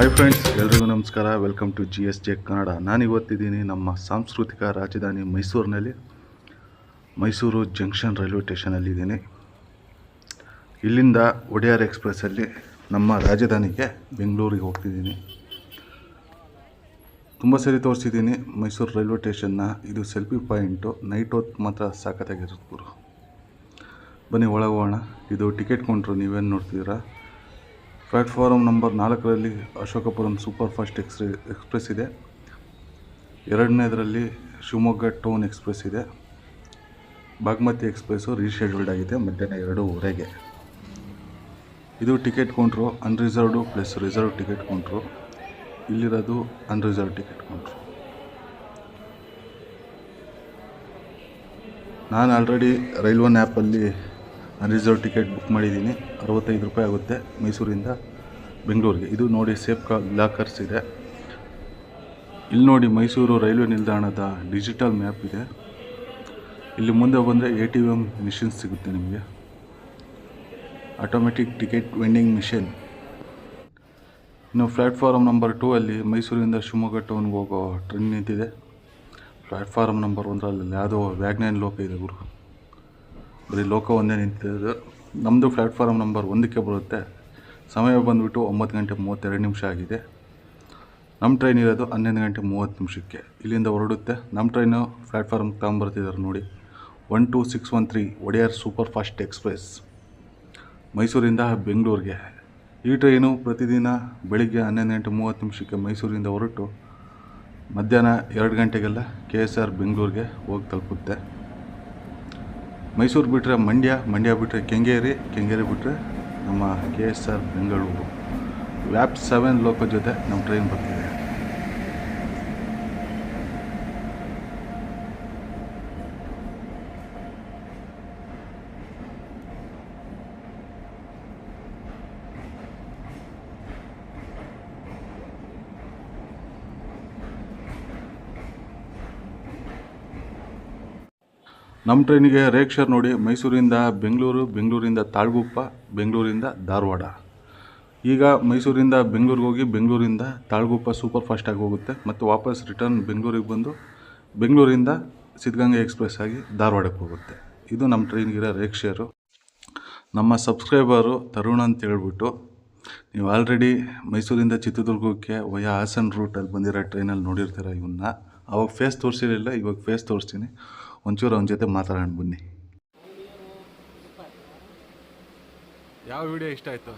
Hi friends, ಎಲ್ರಿಗೂ ನಮಸ್ಕಾರ. Welcome to GSJ Kannada. ನಾನಿವತ್ತಿದ್ದೀನಿ ನಮ್ಮ ಸಾಂಸ್ಕೃತಿಕ ರಾಜಧಾನಿ ಮೈಸೂರಿನಲ್ಲಿ, ಮೈಸೂರು ಜಂಕ್ಷನ್ ರೈಲ್ವೆ ಸ್ಟೇಷನಲ್ಲಿದ್ದೀನಿ. ಇಲ್ಲಿಂದ ಒಡೆಯರ್ ಎಕ್ಸ್ಪ್ರೆಸ್ಸಲ್ಲಿ ನಮ್ಮ ರಾಜಧಾನಿಗೆ ಬೆಂಗಳೂರಿಗೆ ಹೋಗ್ತಿದ್ದೀನಿ. ತುಂಬ ಸರಿ ತೋರಿಸಿದ್ದೀನಿ ಮೈಸೂರು ರೈಲ್ವೆ ಸ್ಟೇಷನ್ನ. ಇದು ಸೆಲ್ಫಿ ಪಾಯಿಂಟು. ನೈಟ್ ಹೊತ್ತು ಮಾತ್ರ ಸಾಕತ್ತಾಗಿರುತ್ತೆ ಗುರು. ಬನ್ನಿ ಒಳಗೆ ಹೋಗೋಣ. ಇದು ಟಿಕೆಟ್ ಕೌಂಟ್ರು. ನೀವೇನು ನೋಡ್ತಿದ್ದೀರಾ? ಪ್ಲ್ಯಾಟ್ಫಾರಮ್ ನಂಬರ್ 4ರಲ್ಲಿ ಅಶೋಕಪುರಂ ಸೂಪರ್ ಫಾಸ್ಟ್ ಎಕ್ಸ್ಪ್ರೆಸ್ ಇದೆ. 2ನೇದರಲ್ಲಿ ಶಿವಮೊಗ್ಗ ಟೌನ್ ಎಕ್ಸ್ಪ್ರೆಸ್ ಇದೆ. ಬಾಗ್ಮತಿ ಎಕ್ಸ್ಪ್ರೆಸ್ಸು ರೀಶೆಡ್ಯೂಲ್ಡ್ ಆಗಿದೆ ಮಧ್ಯಾಹ್ನ 2:15ಗೆ. ಇದು ticket counter. Unreserved plus reserve ticket counter. ಇಲ್ಲಿರೋದು ಅನ್ರಿಸರ್ವ್ ಟಿಕೆಟ್ ಕೌಂಟ್ರು. ನಾನು ಆಲ್ರೆಡಿ ರೈಲ್ವೆ ಆ್ಯಪಲ್ಲಿ ಅನ್ರಿಸರ್ವ್ ಟಿಕೆಟ್ ಬುಕ್ ಮಾಡಿದ್ದೀನಿ. 65 ರೂಪಾಯಿ ಆಗುತ್ತೆ ಮೈಸೂರಿಂದ ಬೆಂಗಳೂರಿಗೆ. ಇದು ನೋಡಿ ಸೇಫ್ ಲಾಕರ್ಸ್ ಇದೆ. ಇಲ್ಲಿ ನೋಡಿ ಮೈಸೂರು ರೈಲ್ವೆ ನಿಲ್ದಾಣದ ಡಿಜಿಟಲ್ ಮ್ಯಾಪ್ ಇದೆ. ಇಲ್ಲಿ ಮುಂದೆ ಬಂದರೆ ATM ಮಿಷಿನ್ಸ್ ಸಿಗುತ್ತೆ ನಿಮಗೆ. Automatic ticket vending machine. ಇನ್ನು ಪ್ಲ್ಯಾಟ್ಫಾರಮ್ ನಂಬರ್ 2ಅಲ್ಲಿ ಮೈಸೂರಿಂದ ಶಿವಮೊಗ್ಗ ಟೌನ್ಗೆ ಹೋಗೋ ಟ್ರೈನ್ ನಿಂತಿದೆ. ಪ್ಲ್ಯಾಟ್ಫಾರಮ್ ನಂಬರ್ 1ರಲ್ಲಿ ಯಾವುದೋ ವ್ಯಾಗ್ನೈನ್ ಲೋಕ ಇದೆ ಗುರು. ಬರೀ ಲೋಕ ಒಂದೇ ನಿಂತಿರೋದು. ನಮ್ಮದು ಪ್ಲ್ಯಾಟ್ಫಾರಮ್ ನಂಬರ್ 1ಕ್ಕೆ ಬರುತ್ತೆ. ಸಮಯ ಬಂದುಬಿಟ್ಟು 9:32 ಆಗಿದೆ. ನಮ್ಮ ಟ್ರೈನ್ ಇರೋದು 11:30 ಇಲ್ಲಿಂದ ಹೊರಡುತ್ತೆ. ನಮ್ಮ ಟ್ರೈನು ಪ್ಲ್ಯಾಟ್ಫಾರ್ಮ್ಗೆ ತಗೊಂಬರ್ತಿದ್ದಾರೆ ನೋಡಿ. 12613 ಒಡೆಯರ್ ಸೂಪರ್ ಫಾಸ್ಟ್ ಎಕ್ಸ್ಪ್ರೆಸ್ ಮೈಸೂರಿಂದ ಬೆಂಗಳೂರಿಗೆ. ಈ ಟ್ರೈನು ಪ್ರತಿದಿನ ಬೆಳಿಗ್ಗೆ 11:30 ಮೈಸೂರಿಂದ ಹೊರಟು ಮಧ್ಯಾಹ್ನ 2 ಗಂಟೆಗೆಲ್ಲ KSR ಬೆಂಗಳೂರಿಗೆ ಹೋಗಿ ತಲುಪುತ್ತೆ. ಮೈಸೂರು ಬಿಟ್ಟರೆ ಮಂಡ್ಯ ಬಿಟ್ಟರೆ ಕೆಂಗೇರಿ ಬಿಟ್ಟರೆ ನಮ್ಮ KSR ಬೆಂಗಳೂರು. ವ್ಯಾಪ್ 7 ಲೋಕ ಜೊತೆ ನಮ್ಮ ಟ್ರೈನ್ ಬರ್ತಿದೆ. ನಮ್ಮ ಟ್ರೈನಿಗೆ ರೇಕ್ಷರ್ ನೋಡಿ. ಮೈಸೂರಿಂದ ಬೆಂಗಳೂರು, ಬೆಂಗಳೂರಿಂದ ತಾಳಗುಪ್ಪ, ಬೆಂಗಳೂರಿಂದ ಧಾರವಾಡ. ಈಗ ಮೈಸೂರಿಂದ ಬೆಂಗಳೂರಿಗೆ ಹೋಗಿ ಬೆಂಗಳೂರಿಂದ ತಾಳಗುಪ್ಪ ಸೂಪರ್ ಫಾಸ್ಟಾಗಿ ಹೋಗುತ್ತೆ. ಮತ್ತು ವಾಪಸ್ ರಿಟರ್ನ್ ಬೆಂಗಳೂರಿಗೆ ಬಂದು ಬೆಂಗಳೂರಿಂದ ಸಿದ್ಧಗಂಗಾ ಎಕ್ಸ್ಪ್ರೆಸ್ ಆಗಿ ಧಾರವಾಡಕ್ಕೆ ಹೋಗುತ್ತೆ. ಇದು ನಮ್ಮ ಟ್ರೈನ್ಗಿರೋ ರೇಕ್ಷರು. ನಮ್ಮ ಸಬ್ಸ್ಕ್ರೈಬರು ತರುಣ್ ಅಂತ ಹೇಳ್ಬಿಟ್ಟು, ನೀವು ಆಲ್ರೆಡಿ ಮೈಸೂರಿಂದ ಚಿತ್ರದುರ್ಗಕ್ಕೆ ವಯಾ ಹಾಸನ್ ರೂಟಲ್ಲಿ ಬಂದಿರೋ ಟ್ರೈನಲ್ಲಿ ನೋಡಿರ್ತೀರ ಇವನ್ನ. ಅವಾಗ ಫೇಸ್ ತೋರಿಸಿರಲಿಲ್ಲ, ಇವಾಗ ಫೇಸ್ ತೋರಿಸ್ತೀನಿ. ಒಂಚೂರು ಅವನ ಜೊತೆ ಮಾತಾಡೋಣ ಬನ್ನಿ. ಯಾವ ವಿಡಿಯೋ ಇಷ್ಟ ಆಯಿತು?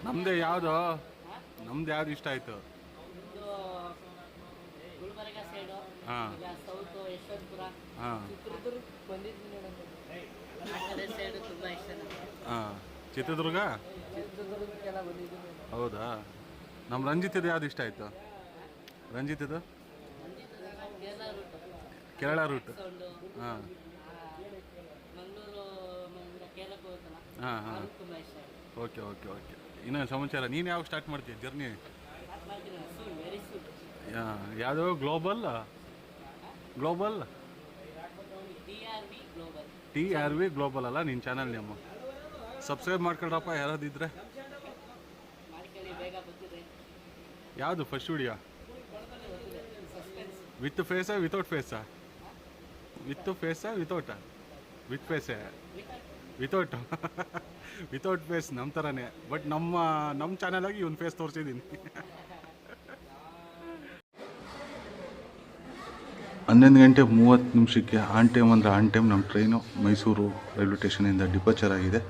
ನಮ್ಮದೇ ಯಾವುದು ಇಷ್ಟ ಆಯಿತು? ಹಾಂ ಹಾಂ ಹಾಂ ಚಿತ್ರದುರ್ಗ. ಹೌದಾ? ನಮ್ಮ ರಂಜಿತದು ಯಾವುದು ಇಷ್ಟ ಆಯಿತು? ರಂಜಿತದು ಕೇರಳ ರೂಟ್. ಹಾಂ ಹಾಂ ಹಾಂ ಓಕೆ. ಇನ್ನೂ ಸಮಾಚಾರ? ನೀನು ಯಾವಾಗ ಸ್ಟಾರ್ಟ್ ಮಾಡ್ತೀಯ ಜರ್ನಿ? ಯಾವುದು ಗ್ಲೋಬಲ್ TRV ಗ್ಲೋಬಲ್ ಅಲ್ಲ ನಿನ್ನ ಚಾನಲ್ ನೇಮು? ಸಬ್ಸ್ಕ್ರೈಬ್ ಮಾಡ್ಕೊಳ್ರಪ್ಪ ಯಾರಾದಿದ್ರೆ. ಯಾವುದು ಫಸ್ಟ್ ವಿಡಿಯೋ? ವಿತ್ ಫೇಸಾ ವಿತೌಟ್ ಫೇಸಾ? ವಿತ್ ಫೇಸಾ ವಿತೌಟಾ? ವಿತ್ ಫೇಸೇ. ವಿತೌಟ್ ಫೇಸ್ ನಮ್ಮ ಥರನೇ. ಬಟ್ ನಮ್ಮ ಚಾನಲಾಗಿ ಇವನು ಫೇಸ್ ತೋರಿಸಿದ್ದೀನಿ. 11:30 ಆನ್ ಟೈಮ್ ಅಂದರೆ ಆನ್ ಟೈಮ್ ನಮ್ಮ ಟ್ರೈನು ಮೈಸೂರು ರೈಲ್ವೆ ಸ್ಟೇಷನಿಂದ ಡಿಪಾರ್ಚರ್ ಆಗಿದೆ.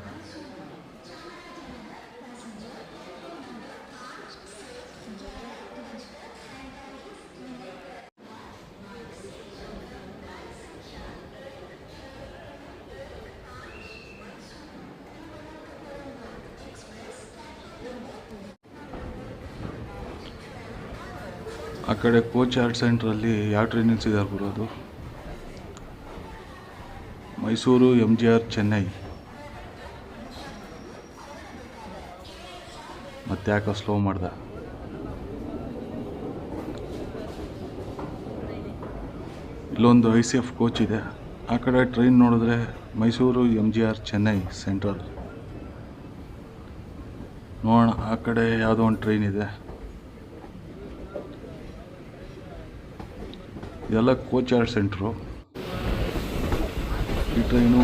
ಆ ಕಡೆ ಕೋಚ್ ಆರ್ಟ್ ಸೆಂಟ್ರಲ್ಲಿ ಯಾವ ಟ್ರೈನ್ ನಿಲ್ಸಿದ್ದಾರೆ ಬರೋದು? ಮೈಸೂರು MGR ಚೆನ್ನೈ. ಮತ್ತೆ ಯಾಕೆ ಸ್ಲೋ ಮಾಡ್ದೆ? ಇಲ್ಲೊಂದು ICF ಕೋಚ್ ಇದೆ. ಆ ಕಡೆ ಟ್ರೈನ್ ನೋಡಿದ್ರೆ ಮೈಸೂರು MGR ಚೆನ್ನೈ ಸೆಂಟ್ರಲ್. ನೋಡೋಣ. ಆ ಕಡೆ ಯಾವುದೋ ಒಂದು ಟ್ರೈನ್ ಇದೆ. ಇದೆಲ್ಲ ಕೋಚಾರ್ಡ್ ಸೆಂಟ್ರು. ಈ train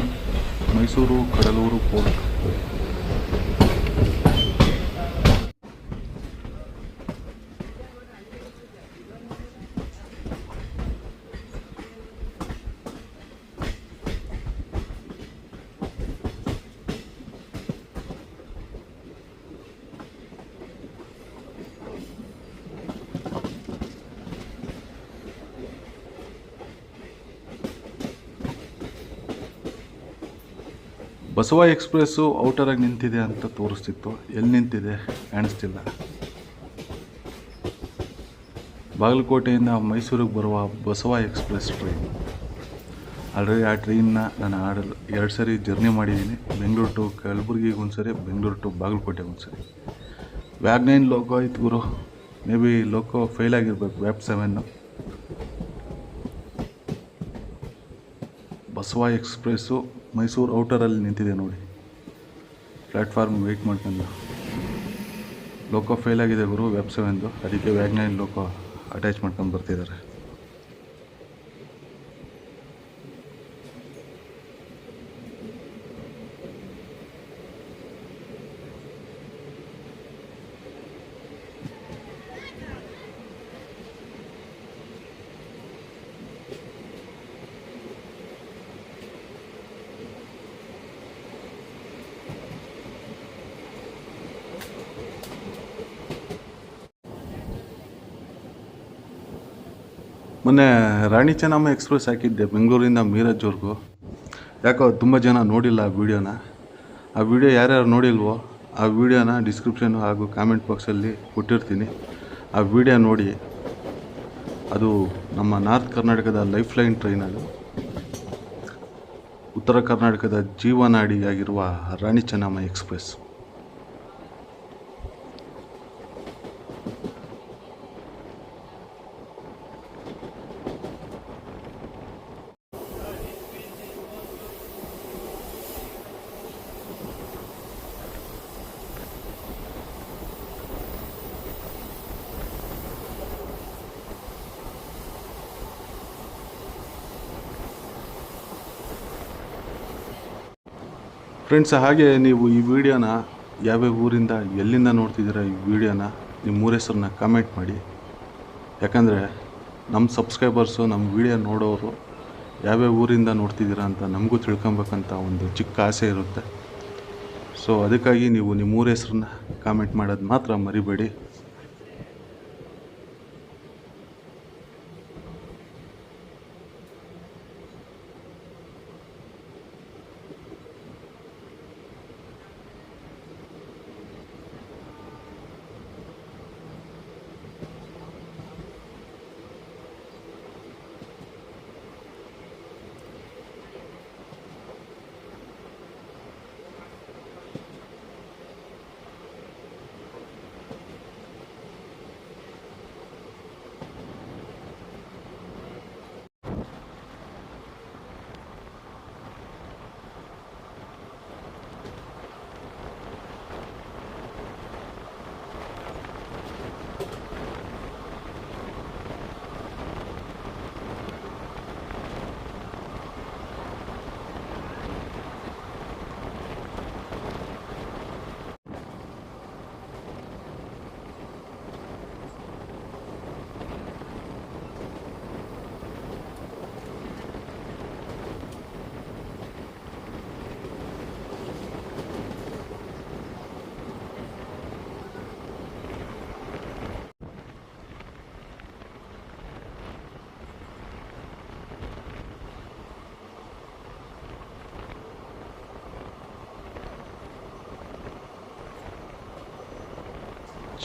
Mysuru Cuddalore port. Basava express ಔಟರಾಗಿ ನಿಂತಿದೆ ಅಂತ ತೋರಿಸ್ತಿತ್ತು. ಎಲ್ಲಿ ನಿಂತಿದೆ ಕಾಣಿಸ್ತಿಲ್ಲ. ಬಾಗಲಕೋಟೆಯಿಂದ ಮೈಸೂರಿಗೆ ಬರುವ ಬಸವ ಎಕ್ಸ್ಪ್ರೆಸ್ ಟ್ರೈನ್. ಆಲ್ರೆಡಿ ಆ ಟ್ರೈನ್ನ ನಾನು 2 ಸರಿ ಜರ್ನಿ ಮಾಡಿದ್ದೀನಿ. ಬೆಂಗಳೂರು ಟು ಕಲಬುರ್ಗಿಗೆ ಒಂದು ಸರಿ, ಬೆಂಗಳೂರು ಟು ಬಾಗಲಕೋಟೆಗೆ ಒಂದು ಸರಿ. ವ್ಯಾಗ್ನೈನ್ ಲೋಕೋ ಆಯ್ತು ಗುರು. ಮೇ ಬಿ ಲೋಕೋ ಫೇಲ್ ಆಗಿರ್ಬೇಕು, ವ್ಯಾಪ್ 7. ಬಸವ ಎಕ್ಸ್ಪ್ರೆಸ್ಸು ಮೈಸೂರು ಔಟರಲ್ಲಿ ನಿಂತಿದೆ ನೋಡಿ. ಪ್ಲ್ಯಾಟ್ಫಾರ್ಮ್ ವೆಯ್ಟ್ ಮಾಡ್ಕೊಂಡು. ಲೋಕೋ ಫೇಲ್ ಆಗಿದೆ ಗುರು, ವ್ಯಾಪ್ 7. ಅದಕ್ಕೆ ವ್ಯಾಗ್ನೈನ್ ಲೋಕೋ ಅಟ್ಯಾಚ್ ಮಾಡ್ಕೊಂಡು ಬರ್ತಿದ್ದಾರೆ. ಮೊನ್ನೆ ರಾಣಿ ಚೆನ್ನಮ್ಮ ಎಕ್ಸ್ಪ್ರೆಸ್ ಹಾಕಿದ್ದೆ ಬೆಂಗಳೂರಿಂದ ಮೀರಜ್ವರೆಗೂ. ಯಾಕೋ ತುಂಬ ಜನ ನೋಡಿಲ್ಲ ಆ ವಿಡಿಯೋನ. ಆ ವಿಡಿಯೋ ಯಾರ್ಯಾರು ನೋಡಿಲ್ವೋ ಆ ವಿಡಿಯೋನ ಡಿಸ್ಕ್ರಿಪ್ಷನ್ ಹಾಗೂ ಕಾಮೆಂಟ್ ಬಾಕ್ಸಲ್ಲಿ ಕೊಟ್ಟಿರ್ತೀನಿ. ಆ ವಿಡಿಯೋ ನೋಡಿ. ಅದು ನಮ್ಮ ನಾರ್ತ್ ಕರ್ನಾಟಕದ ಲೈಫ್ ಲೈನ್ ಟ್ರೈನ್. ಅದು ಉತ್ತರ ಕರ್ನಾಟಕದ ಜೀವನಾಡಿಯಾಗಿರುವ ರಾಣಿ ಚೆನ್ನಮ್ಮ ಎಕ್ಸ್ಪ್ರೆಸ್. ಫ್ರೆಂಡ್ಸ್, ಹಾಗೆ ನೀವು ಈ ವಿಡಿಯೋನ ಯಾವ್ಯಾವ ಊರಿಂದ ಎಲ್ಲಿಂದ ನೋಡ್ತಿದ್ದೀರಾ ಈ ವಿಡಿಯೋನ, ನಿಮ್ಮ ಊರ ಹೆಸರನ್ನ ಕಾಮೆಂಟ್ ಮಾಡಿ. ಯಾಕಂದರೆ ನಮ್ಮ ಸಬ್ಸ್ಕ್ರೈಬರ್ಸು ನಮ್ಮ ವಿಡಿಯೋ ನೋಡೋರು ಯಾವ್ಯಾವ ಊರಿಂದ ನೋಡ್ತಿದ್ದೀರಾ ಅಂತ ನಮಗೂ ತಿಳ್ಕೊಬೇಕಂತ ಒಂದು ಚಿಕ್ಕ ಆಸೆ ಇರುತ್ತೆ. ಸೊ ಅದಕ್ಕಾಗಿ ನೀವು ನಿಮ್ಮ ಊರ ಹೆಸರನ್ನ ಕಾಮೆಂಟ್ ಮಾಡೋದು ಮಾತ್ರ ಮರಿಬೇಡಿ.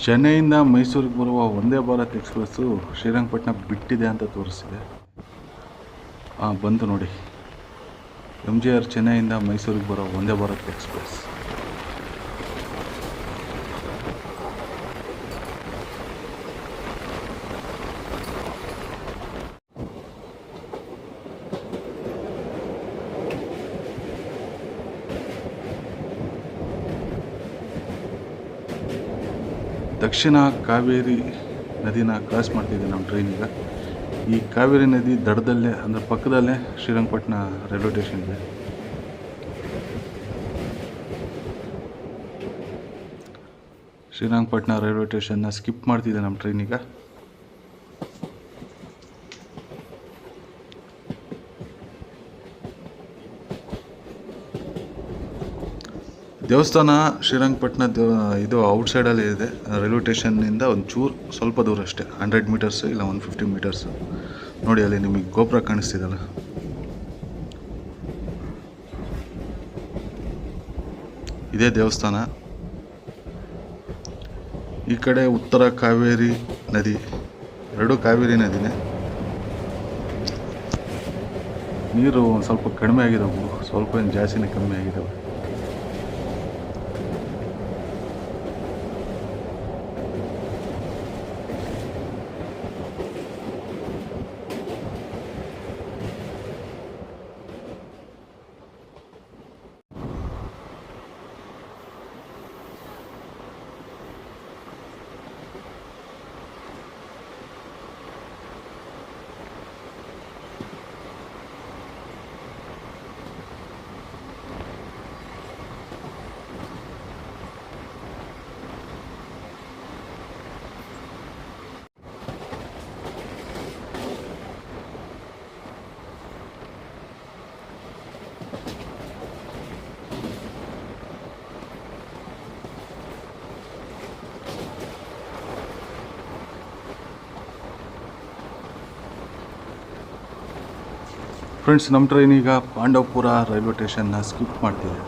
ಚೆನ್ನೈಯಿಂದ ಮೈಸೂರಿಗೆ ಬರುವ ವಂದೇ ಭಾರತ್ ಎಕ್ಸ್ಪ್ರೆಸ್ಸು ಶ್ರೀರಂಗಪಟ್ಟಣ ಬಿಟ್ಟಿದೆ ಅಂತ ತೋರಿಸ್ತಿದೆ. ಬಂತು ನೋಡಿ, MGR ಚೆನ್ನೈಯಿಂದ ಮೈಸೂರಿಗೆ ಬರೋ ವಂದೇ ಭಾರತ್ ಎಕ್ಸ್ಪ್ರೆಸ್. ದಕ್ಷಿಣ ಕಾವೇರಿ ನದಿನ ಕ್ರಾಸ್ ಮಾಡ್ತಿದೆ ನಮ್ಮ ಟ್ರೈನ್ ಈಗ. ಈ ಕಾವೇರಿ ನದಿ ದಡದಲ್ಲೇ ಅಂದರೆ ಪಕ್ಕದಲ್ಲೇ ಶ್ರೀರಂಗಪಟ್ಟಣ ರೈಲ್ವೆ ಸ್ಟೇಷನ್ ಇದೆ. ಶ್ರೀರಂಗಪಟ್ಟಣ ರೈಲ್ವೆ ಸ್ಟೇಷನ್ನ ಸ್ಕಿಪ್ ಮಾಡ್ತಿದೆ ನಮ್ಮ ಟ್ರೈನ್ ಈಗ. ದೇವಸ್ಥಾನ ಶ್ರೀರಂಗಪಟ್ಟಣ ಇದು ಔಟ್ಸೈಡಲ್ಲಿ ಇದೆ. ರೈಲ್ವೆ ಸ್ಟೇಷನ್ನಿಂದ ಒಂಚೂರು ಸ್ವಲ್ಪ ದೂರ ಅಷ್ಟೇ, 100 ಮೀಟರ್ಸ್ ಇಲ್ಲ 150 ಮೀಟರ್ಸ್. ನೋಡಿ ಅಲ್ಲಿ ನಿಮಗೆ ಗೋಪುರ ಕಾಣಿಸ್ತಿದಲ್ಲ, ಇದೇ ದೇವಸ್ಥಾನ. ಈ ಕಡೆ ಉತ್ತರ ಕಾವೇರಿ ನದಿ, ಎರಡೂ ಕಾವೇರಿ ನದಿನೇ. ನೀರು ಒಂದು ಸ್ವಲ್ಪ ಕಡಿಮೆ ಆಗಿದಾವೆ, ಸ್ವಲ್ಪ ಏನು ಜಾಸ್ತಿನೇ ಕಮ್ಮಿ ಆಗಿದ್ದಾವೆ. ಫ್ರೆಂಡ್ಸ್, ನಮ್ಮ ಟ್ರೈನ್ ಈಗ ಪಾಂಡವಪುರ ರೈಲ್ವೆ ಸ್ಟೇಷನ್ನ ಸ್ಕಿಪ್ ಮಾಡ್ತಿದೆ.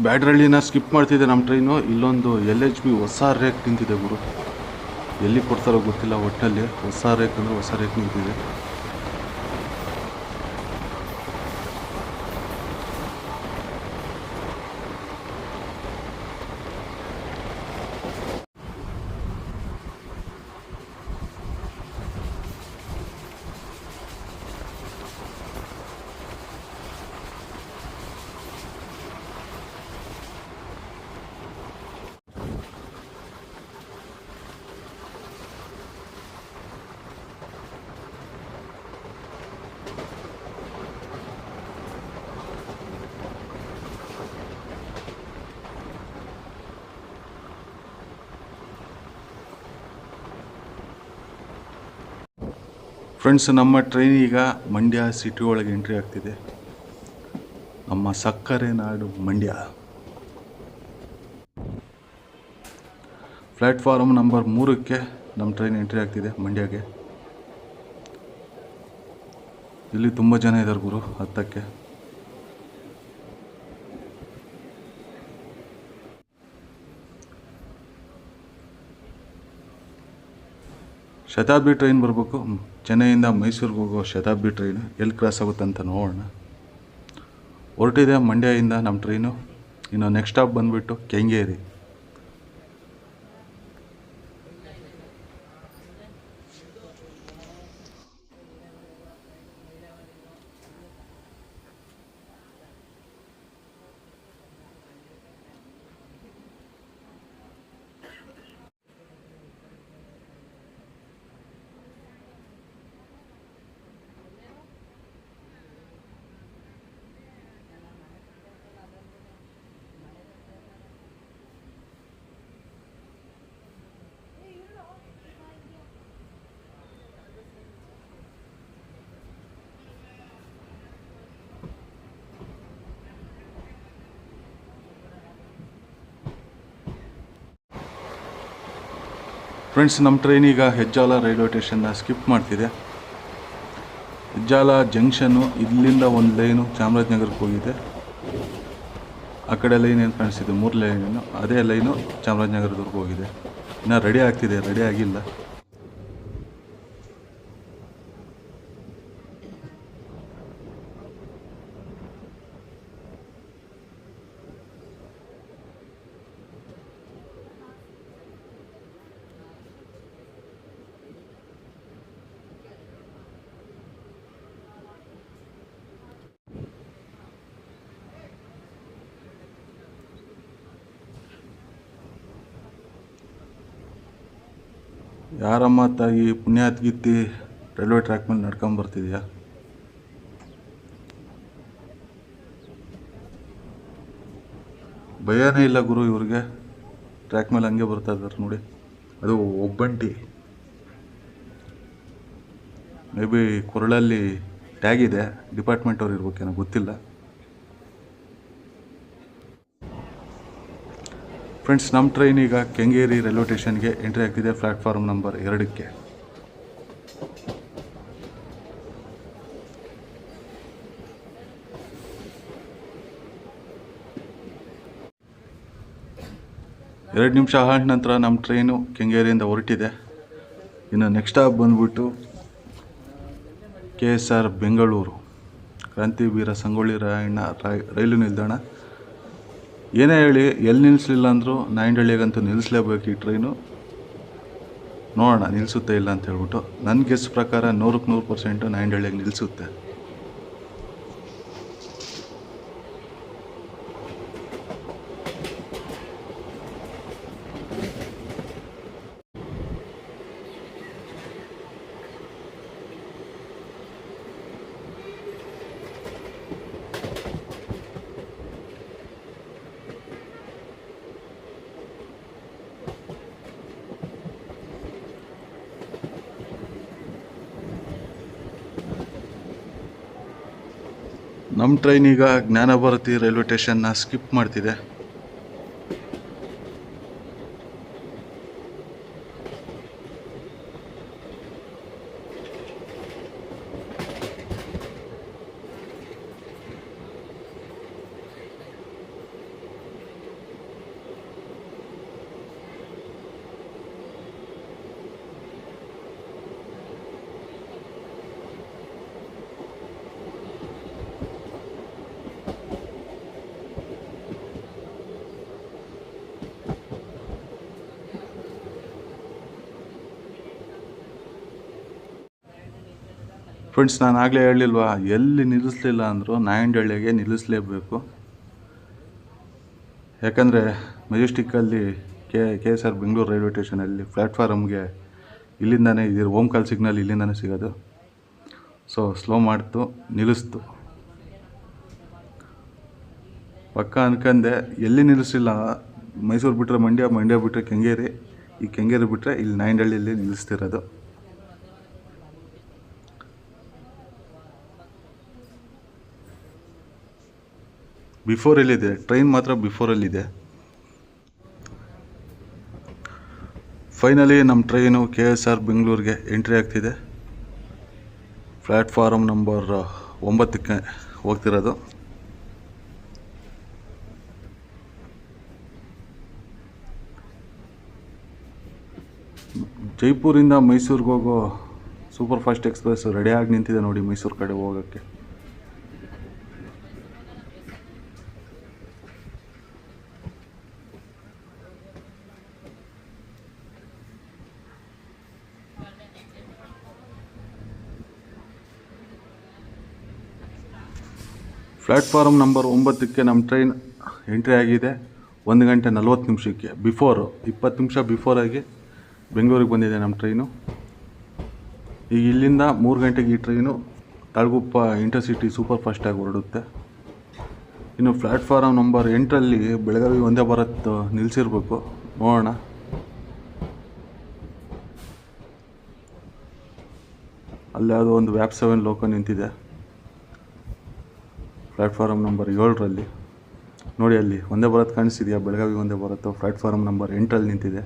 ಬ್ಯಾಡ್ರಳ್ಳಿನ ಸ್ಕಿಪ್ ಮಾಡ್ತಿದೆ ನಮ್ಮ ಟ್ರೈನು. ಇಲ್ಲೊಂದು LHB ಹೊಸ ರೇಕ್ ನಿಂತಿದೆ ಗುರು, ಎಲ್ಲಿ ಕೊಡ್ತಾರೋ ಗೊತ್ತಿಲ್ಲ, ಒಟ್ಟಲ್ಲಿ ಹೊಸ ರೇಕ್ ಅಂದರೆ ಹೊಸ ರೇಕ್ ನಿಂತಿದೆ. ಫ್ರೆಂಡ್ಸ್, ನಮ್ಮ ಟ್ರೈನ್ ಈಗ ಮಂಡ್ಯ ಸಿಟಿ ಒಳಗೆ ಎಂಟ್ರಿ ಆಗ್ತಿದೆ. ನಮ್ಮ ಸಕ್ಕರೆ ನಾಡು ಮಂಡ್ಯ. ಪ್ಲ್ಯಾಟ್ಫಾರ್ಮ್ ನಂಬರ್ 3ಕ್ಕೆ ನಮ್ಮ ಟ್ರೈನ್ ಎಂಟ್ರಿ ಆಗ್ತಿದೆ ಮಂಡ್ಯಗೆ. ಇಲ್ಲಿ ತುಂಬ ಜನ ಇದ್ದಾರೆ ಗುರು ಹತ್ತಕ್ಕೆ. ಶತಾಬ್ದಿ ಟ್ರೈನ್ ಬರಬೇಕು, ಚೆನ್ನೈಯಿಂದ ಮೈಸೂರಿಗೆ ಹೋಗೋ ಶತಾಬ್ದಿ ಟ್ರೈನು ಎಲ್ಲಿ ಕ್ರಾಸ್ ಆಗುತ್ತೆ ಅಂತ ನೋಡೋಣ. ಹೊರಟಿದೆ ಮಂಡ್ಯದಿಂದ ನಮ್ಮ ಟ್ರೈನು. ಇನ್ನು ನೆಕ್ಸ್ಟ್ ಸ್ಟಾಪ್ ಬಂದುಬಿಟ್ಟು ಕೆಂಗೇರಿ. ಫ್ರೆಂಡ್ಸ್, ನಮ್ಮ ಟ್ರೈನ್ ಈಗ ಹೆಜ್ಜಾಲ ರೈಲ್ವೆ ಸ್ಟೇಷನ್ನ ಸ್ಕಿಪ್ ಮಾಡ್ತಿದೆ. ಹೆಜ್ಜಾಲ ಜಂಕ್ಷನ್ನು ಇಲ್ಲಿಂದ ಒಂದು ಲೈನು ಚಾಮರಾಜನಗರಕ್ಕೆ ಹೋಗಿದೆ. ಆ ಕಡೆ ಲೈನ್ ಏನು ಕಾಣಿಸ್ತಿದೆ 3 ಲೈನು, ಅದೇ ಲೈನು ಚಾಮರಾಜನಗರದವರೆಗೂ ಹೋಗಿದೆ. ಇನ್ನು ರೆಡಿ ಆಗ್ತಿದೆ, ರೆಡಿ ಆಗಿಲ್ಲ. ಯಾರಮ್ಮ ತಾಯಿ ಪುಣ್ಯಾತ್ಗಿತ್ತಿ ರೈಲ್ವೆ ಟ್ರ್ಯಾಕ್ ಮೇಲೆ ನಡ್ಕೊಂಬರ್ತಿದ್ಯಾ? ಭಯನೇ ಇಲ್ಲ ಗುರು ಇವ್ರಿಗೆ. ಟ್ರ್ಯಾಕ್ ಮೇಲೆ ಹಂಗೆ ಬರ್ತಾ ಇದ್ದಾರೆ ನೋಡಿ. ಅದು ಒಬ್ಬಂಟಿ. ಮೇ ಬಿ ಕೊರಳಲ್ಲಿ ಟ್ಯಾಗ್ ಇದೆ, ಡಿಪಾರ್ಟ್ಮೆಂಟ್ ಅವ್ರು ಇರ್ಬೇಕೇನೋ ಗೊತ್ತಿಲ್ಲ. ಫ್ರೆಂಡ್ಸ್, ನಮ್ಮ ಟ್ರೈನ್ ಈಗ ಕೆಂಗೇರಿ ರೈಲ್ವೆ ಸ್ಟೇಷನ್ಗೆ ಎಂಟ್ರಿ ಆಗ್ತಿದೆ ಪ್ಲ್ಯಾಟ್ಫಾರ್ಮ್ ನಂಬರ್ 2ಕ್ಕೆ. ಎರಡು ನಿಮಿಷ ಹಾಲ್ಟ್ ನಂತರ ನಮ್ಮ ಟ್ರೈನು ಕೆಂಗೇರಿಯಿಂದ ಹೊರಟಿದೆ. ಇನ್ನು ನೆಕ್ಸ್ಟ್ ಸ್ಟಾಪ್ ಬಂದ್ಬಿಟ್ಟು KSR ಬೆಂಗಳೂರು ಕ್ರಾಂತಿವೀರ ಸಂಗೊಳ್ಳಿ ರಾಯಣ್ಣ ರೈಲು ನಿಲ್ದಾಣ. ಏನೇ ಹೇಳಿ ಎಲ್ಲಿ ನಿಲ್ಲಿಸಲಿಲ್ಲ ಅಂದರೂ ನಾಯಂಡಹಳ್ಳಿಗಂತೂ ನಿಲ್ಲಿಸಲೇಬೇಕು ಈ ಟ್ರೈನು. ನೋಡೋಣ ನಿಲ್ಲಿಸುತ್ತೆ ಇಲ್ಲ ಅಂತ ಹೇಳ್ಬಿಟ್ಟು. ನನ್ನ ಗೆಸ್ ಪ್ರಕಾರ 100ಕ್ಕೆ 100% ನಾಯಂಡಹಳ್ಳಿಗೆ ನಿಲ್ಲಿಸುತ್ತೆ. ನಮ್ಮ ಟ್ರೈನ್ ಈಗ ಜ್ಞಾನಭಾರತಿ ರೈಲ್ವೆ ಸ್ಟೇಷನ್ನ ಸ್ಕಿಪ್ ಮಾಡ್ತಿದೆ. ಫ್ರೆಂಡ್ಸ್, ನಾನು ಆಗಲೇ ಹೇಳಲಿಲ್ವಾ, ಎಲ್ಲಿ ನಿಲ್ಲಿಸಲಿಲ್ಲ ಅಂದರೂ ನಾಯಂಡಹಳ್ಳಿಗೆ ನಿಲ್ಲಿಸಲೇಬೇಕು. ಯಾಕಂದರೆ ಮೆಜೆಸ್ಟಿಕ್ಕಲ್ಲಿ KSR ಬೆಂಗಳೂರು ರೈಲ್ವೆ ಸ್ಟೇಷನಲ್ಲಿ ಪ್ಲ್ಯಾಟ್ಫಾರಮ್ಗೆ ಇಲ್ಲಿಂದನೇ ಇದು ಓಮ್ಕಾಲ್ ಸಿಗ್ನಲ್ ಇಲ್ಲಿಂದನೇ ಸಿಗೋದು. ಸೊ ಸ್ಲೋ ಮಾಡ್ತು, ನಿಲ್ಲಿಸ್ತು. ಪಕ್ಕ ಅನ್ಕಂಡೆ ಎಲ್ಲಿ ನಿಲ್ಲಿಸಿಲ್ಲ. ಮೈಸೂರು ಬಿಟ್ಟರೆ ಮಂಡ್ಯ, ಮಂಡ್ಯ ಬಿಟ್ಟರೆ ಕೆಂಗೇರಿ, ಈ ಕೆಂಗೇರಿ ಬಿಟ್ಟರೆ ಇಲ್ಲಿ ನಾಯಂಡಹಳ್ಳಿಯಲ್ಲಿ ನಿಲ್ಲಿಸ್ತಿರೋದು. ಬಿಫೋರಲ್ಲಿದೆ ಟ್ರೈನ್, ಮಾತ್ರ ಬಿಫೋರಲ್ಲಿದೆ. ಫೈನಲಿ ನಮ್ಮ ಟ್ರೈನು KSR ಬೆಂಗಳೂರಿಗೆ ಎಂಟ್ರಿ ಆಗ್ತಿದೆ. ಪ್ಲ್ಯಾಟ್ಫಾರಮ್ ನಂಬರ್ 9ಕ್ಕೆ ಹೋಗ್ತಿರೋದು. ಜೈಪುರಿಂದ ಮೈಸೂರಿಗೆ ಹೋಗೋ ಸೂಪರ್ ಫಾಸ್ಟ್ ಎಕ್ಸ್ಪ್ರೆಸ್ ರೆಡಿಯಾಗಿ ನಿಂತಿದೆ ನೋಡಿ, ಮೈಸೂರು ಕಡೆ ಹೋಗೋಕ್ಕೆ. ಪ್ಲ್ಯಾಟ್ಫಾರ್ಮ್ ನಂಬರ್ 9ಕ್ಕೆ ನಮ್ಮ ಟ್ರೈನ್ ಎಂಟ್ರಿ ಆಗಿದೆ. 1 ಗಂಟೆ 40 ನಿಮಿಷಕ್ಕೆ. 20 ನಿಮಿಷ ಬಿಫೋರಾಗಿ ಬೆಂಗಳೂರಿಗೆ ಬಂದಿದೆ ನಮ್ಮ ಟ್ರೈನು. ಈಗ ಇಲ್ಲಿಂದ 3 ಗಂಟೆಗೆ ಈ ಟ್ರೈನು ತಾಳಗುಪ್ಪ ಇಂಟರ್ಸಿಟಿ ಸೂಪರ್ ಫಾಸ್ಟಾಗಿ ಹೊರಡುತ್ತೆ. ಇನ್ನು ಪ್ಲ್ಯಾಟ್ಫಾರಮ್ ನಂಬರ್ 8ರಲ್ಲಿ ಬೆಳಗಾವಿ ವಂದೇ ಭಾರತ್ ನಿಲ್ಲಿಸಿರ್ಬೇಕು, ನೋಡೋಣ. ಅಲ್ಲಿ ಯಾವುದೋ ಒಂದು ವ್ಯಾಪ್ 7 ಲೋಕೋ ನಿಂತಿದೆ ಪ್ಲ್ಯಾಟ್ಫಾರಮ್ ನಂಬರ್ 7ರಲ್ಲಿ. ನೋಡಿ ಅಲ್ಲಿ ವಂದೇ ಭಾರತ್ ಕಾಣಿಸ್ತಿದೆಯಾ? ಬೆಳಗಾವಿ ವಂದೇ ಭಾರತ್ ಪ್ಲ್ಯಾಟ್ಫಾರಮ್ ನಂಬರ್ 8ರಲ್ಲಿ ನಿಂತಿದೆ.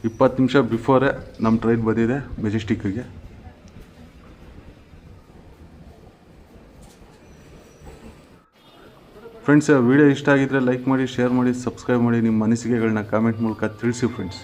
ಇಪ್ಪತ್ತು ನಿಮಿಷ ಬಿಫೋರೇ ನಮ್ಮ ಟ್ರೈನ್ ಬಂದಿದೆ ಮೆಜೆಸ್ಟಿಕ್ಕಿಗೆ. ಫ್ರೆಂಡ್ಸ್ ವಿಡಿಯೋ ಇಷ್ಟ ಆಗಿದ್ದರೆ ಲೈಕ್ ಮಾಡಿ, ಶೇರ್ ಮಾಡಿ, ಸಬ್ಸ್ಕ್ರೈಬ್ ಮಾಡಿ, ನಿಮ್ಮ ಅನಿಸಿಕೆಗಳನ್ನ ಕಾಮೆಂಟ್ ಮೂಲಕ ತಿಳಿಸಿ ಫ್ರೆಂಡ್ಸ್.